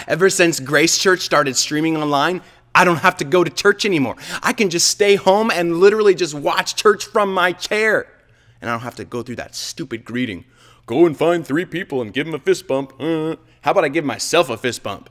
Ever since Grace Church started streaming online, I don't have to go to church anymore. I can just stay home and literally just watch church from my chair. And I don't have to go through that stupid greeting. Go and find 3 people and give them a fist bump. How about I give myself a fist bump?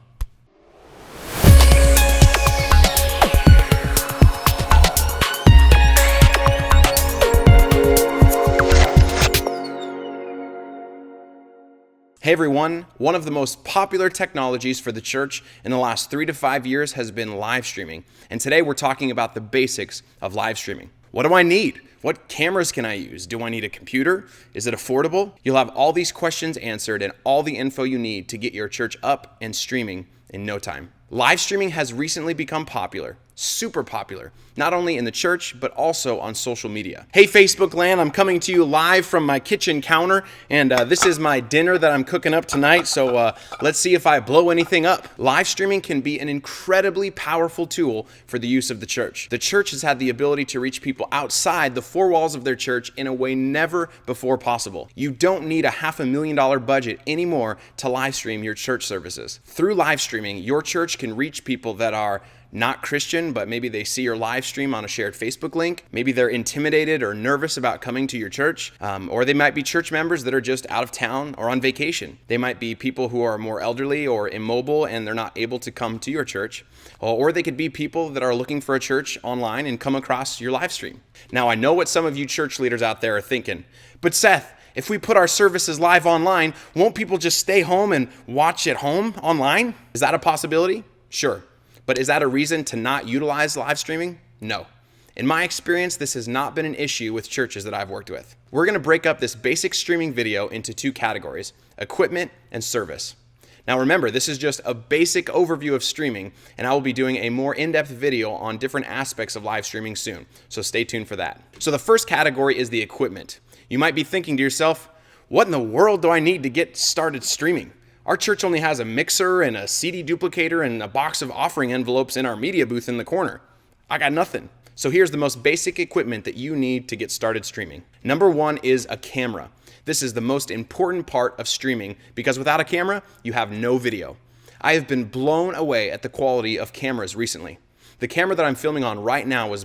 Hey everyone, one of the most popular technologies for the church in the last 3 to 5 years has been live streaming. And today we're talking about the basics of live streaming. What do I need? What cameras can I use? Do I need a computer? Is it affordable? You'll have all these questions answered and all the info you need to get your church up and streaming in no time. Live streaming has recently become popular, super popular, not only in the church, but also on social media. Hey Facebook land, I'm coming to you live from my kitchen counter, and this is my dinner that I'm cooking up tonight, so let's see if I blow anything up. Live streaming can be an incredibly powerful tool for the use of the church. The church has had the ability to reach people outside the 4 walls of their church in a way never before possible. You don't need a $500,000 budget anymore to live stream your church services. Through live streaming, your church can reach people that are not Christian, but maybe they see your live stream on a shared Facebook link. Maybe they're intimidated or nervous about coming to your church, or they might be church members that are just out of town or on vacation. They might be people who are more elderly or immobile and they're not able to come to your church. Or they could be people that are looking for a church online and come across your live stream. Now, I know what some of you church leaders out there are thinking, but Seth, if we put our services live online, won't people just stay home and watch at home online? Is that a possibility? Sure. But is that a reason to not utilize live streaming? No. In my experience, this has not been an issue with churches that I've worked with. We're going to break up this basic streaming video into 2 categories, equipment and service. Now remember, this is just a basic overview of streaming, and I will be doing a more in-depth video on different aspects of live streaming soon, so stay tuned for that. So the first category is the equipment. You might be thinking to yourself, what in the world do I need to get started streaming? Our church only has a mixer and a CD duplicator and a box of offering envelopes in our media booth in the corner. I got nothing. So here's the most basic equipment that you need to get started streaming. Number 1 is a camera. This is the most important part of streaming because without a camera, you have no video. I have been blown away at the quality of cameras recently. The camera that I'm filming on right now was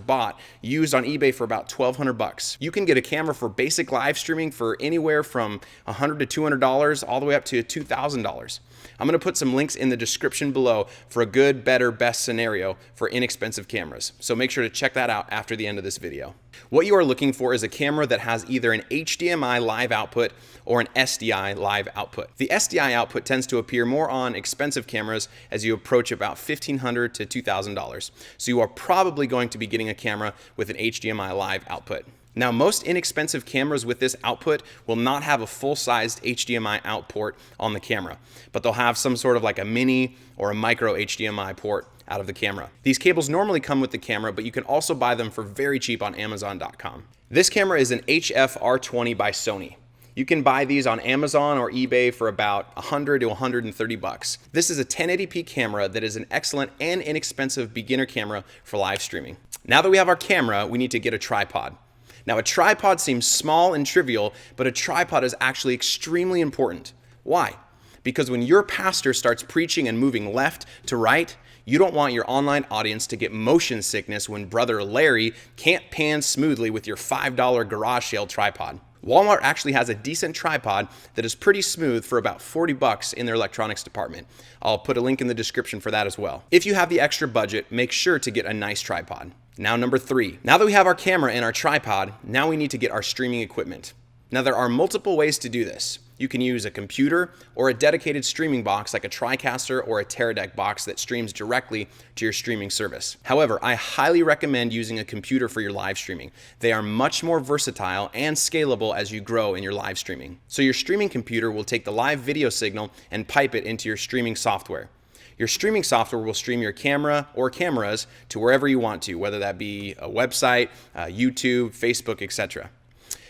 used on eBay for about $1,200. You can get a camera for basic live streaming for anywhere from $100 to $200 all the way up to $2,000. I'm going to put some links in the description below for a good, better, best scenario for inexpensive cameras. So make sure to check that out after the end of this video. What you are looking for is a camera that has either an HDMI live output or an SDI live output. The SDI output tends to appear more on expensive cameras as you approach about $1,500 to $2,000. So you are probably going to be getting a camera with an HDMI live output. Now, most inexpensive cameras with this output will not have a full-sized HDMI out port on the camera, but they'll have some sort of like a mini or a micro HDMI port out of the camera. These cables normally come with the camera, but you can also buy them for very cheap on Amazon.com. This camera is an HF-R20 by Sony. You can buy these on Amazon or eBay for about $100 to $130. This is a 1080p camera that is an excellent and inexpensive beginner camera for live streaming. Now that we have our camera, we need to get a tripod. Now, a tripod seems small and trivial, but a tripod is actually extremely important. Why? Because when your pastor starts preaching and moving left to right, you don't want your online audience to get motion sickness when Brother Larry can't pan smoothly with your $5 garage sale tripod. Walmart actually has a decent tripod that is pretty smooth for about $40 in their electronics department. I'll put a link in the description for that as well. If you have the extra budget, make sure to get a nice tripod. Now, number 3. Now that we have our camera and our tripod, now we need to get our streaming equipment. Now, there are multiple ways to do this. You can use a computer or a dedicated streaming box like a TriCaster or a Teradek box that streams directly to your streaming service. However, I highly recommend using a computer for your live streaming. They are much more versatile and scalable as you grow in your live streaming. So your streaming computer will take the live video signal and pipe it into your streaming software. Your streaming software will stream your camera or cameras to wherever you want to, whether that be a website, YouTube, Facebook, etc.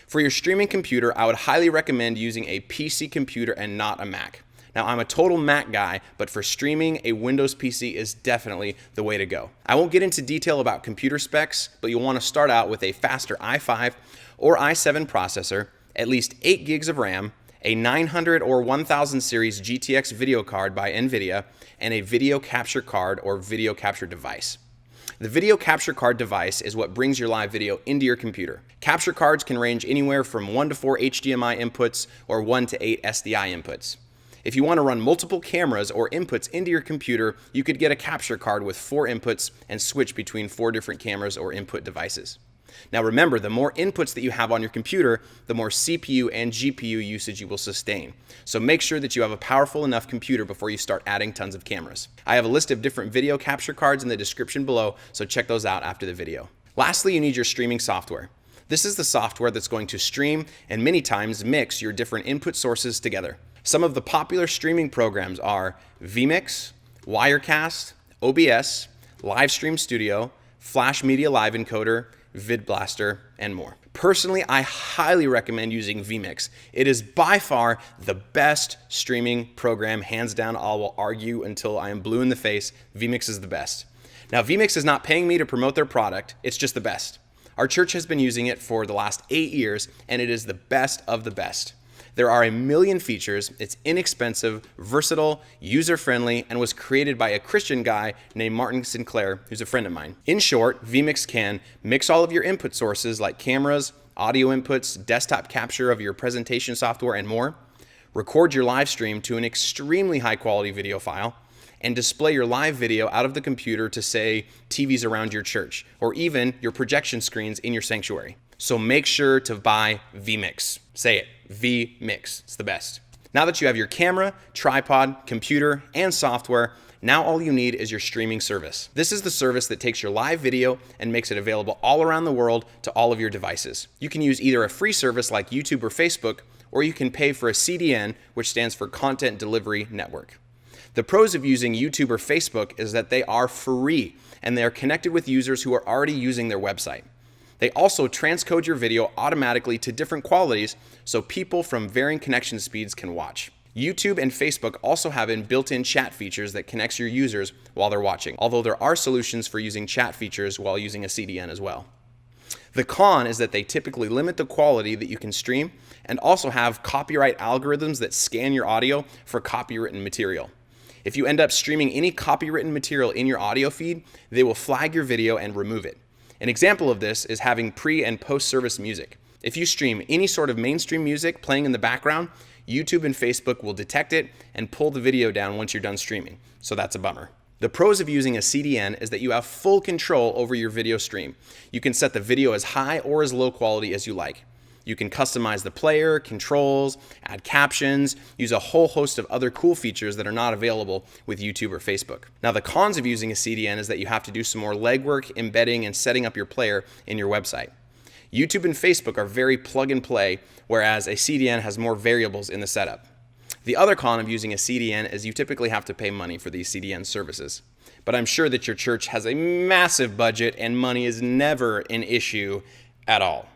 For your streaming computer, I would highly recommend using a PC computer and not a Mac. Now, I'm a total Mac guy, but for streaming, a Windows PC is definitely the way to go. I won't get into detail about computer specs, but you'll want to start out with a faster i5 or i7 processor, at least 8 gigs of RAM, a 900 or 1000 series GTX video card by NVIDIA, and a video capture card or video capture device. The video capture card device is what brings your live video into your computer. Capture cards can range anywhere from 1 to 4 HDMI inputs or 1 to 8 SDI inputs. If you want to run multiple cameras or inputs into your computer, you could get a capture card with 4 inputs and switch between 4 different cameras or input devices. Now remember, the more inputs that you have on your computer, the more CPU and GPU usage you will sustain. So make sure that you have a powerful enough computer before you start adding tons of cameras. I have a list of different video capture cards in the description below, so check those out after the video. Lastly, you need your streaming software. This is the software that's going to stream and many times mix your different input sources together. Some of the popular streaming programs are vMix, Wirecast, OBS, Livestream Studio, Flash Media Live Encoder, VidBlaster, and more. Personally, I highly recommend using vMix. It is by far the best streaming program, hands down. I will argue until I am blue in the face. vMix is the best. Now, vMix is not paying me to promote their product. It's just the best. Our church has been using it for the last 8 years, and it is the best of the best. There are a million features. It's inexpensive, versatile, user-friendly, and was created by a Christian guy named Martin Sinclair, who's a friend of mine. In short, vMix can mix all of your input sources like cameras, audio inputs, desktop capture of your presentation software, and more, record your live stream to an extremely high-quality video file, and display your live video out of the computer to, say, TVs around your church, or even your projection screens in your sanctuary. So make sure to buy vMix. Say it, vMix. It's the best. Now that you have your camera, tripod, computer, and software, now all you need is your streaming service. This is the service that takes your live video and makes it available all around the world to all of your devices. You can use either a free service like YouTube or Facebook, or you can pay for a CDN, which stands for Content Delivery Network. The pros of using YouTube or Facebook is that they are free and they are connected with users who are already using their website. They also transcode your video automatically to different qualities so people from varying connection speeds can watch. YouTube and Facebook also have built-in chat features that connects your users while they're watching, although there are solutions for using chat features while using a CDN as well. The con is that they typically limit the quality that you can stream and also have copyright algorithms that scan your audio for copywritten material. If you end up streaming any copywritten material in your audio feed, they will flag your video and remove it. An example of this is having pre- and post-service music. If you stream any sort of mainstream music playing in the background, YouTube and Facebook will detect it and pull the video down once you're done streaming, so that's a bummer. The pros of using a CDN is that you have full control over your video stream. You can set the video as high or as low quality as you like. You can customize the player, controls, add captions, use a whole host of other cool features that are not available with YouTube or Facebook. Now, the cons of using a CDN is that you have to do some more legwork, embedding, and setting up your player in your website. YouTube and Facebook are very plug and play, whereas a CDN has more variables in the setup. The other con of using a CDN is you typically have to pay money for these CDN services. But I'm sure that your church has a massive budget and money is never an issue at all,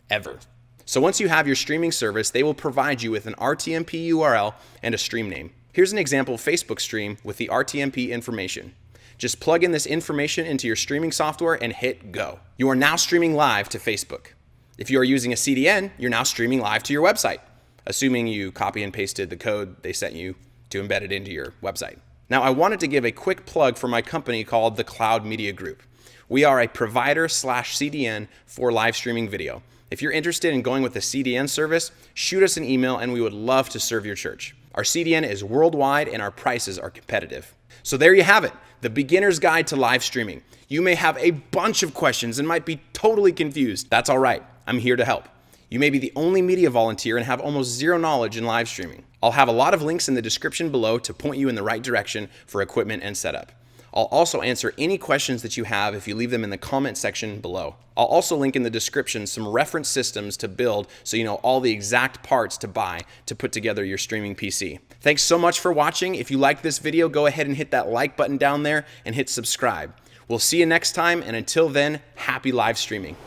ever. So once you have your streaming service, they will provide you with an RTMP URL and a stream name. Here's an example Facebook stream with the RTMP information. Just plug in this information into your streaming software and hit go. You are now streaming live to Facebook. If you are using a CDN, you're now streaming live to your website, assuming you copy and pasted the code they sent you to embed it into your website. Now, I wanted to give a quick plug for my company called the Cloud Media Group. We are a provider/CDN for live streaming video. If you're interested in going with the CDN service, shoot us an email and we would love to serve your church. Our CDN is worldwide and our prices are competitive. So there you have it, the beginner's guide to live streaming. You may have a bunch of questions and might be totally confused. That's all right, I'm here to help. You may be the only media volunteer and have almost zero knowledge in live streaming. I'll have a lot of links in the description below to point you in the right direction for equipment and setup. I'll also answer any questions that you have if you leave them in the comment section below. I'll also link in the description some reference systems to build so you know all the exact parts to buy to put together your streaming PC. Thanks so much for watching. If you liked this video, go ahead and hit that like button down there and hit subscribe. We'll see you next time, and until then, happy live streaming.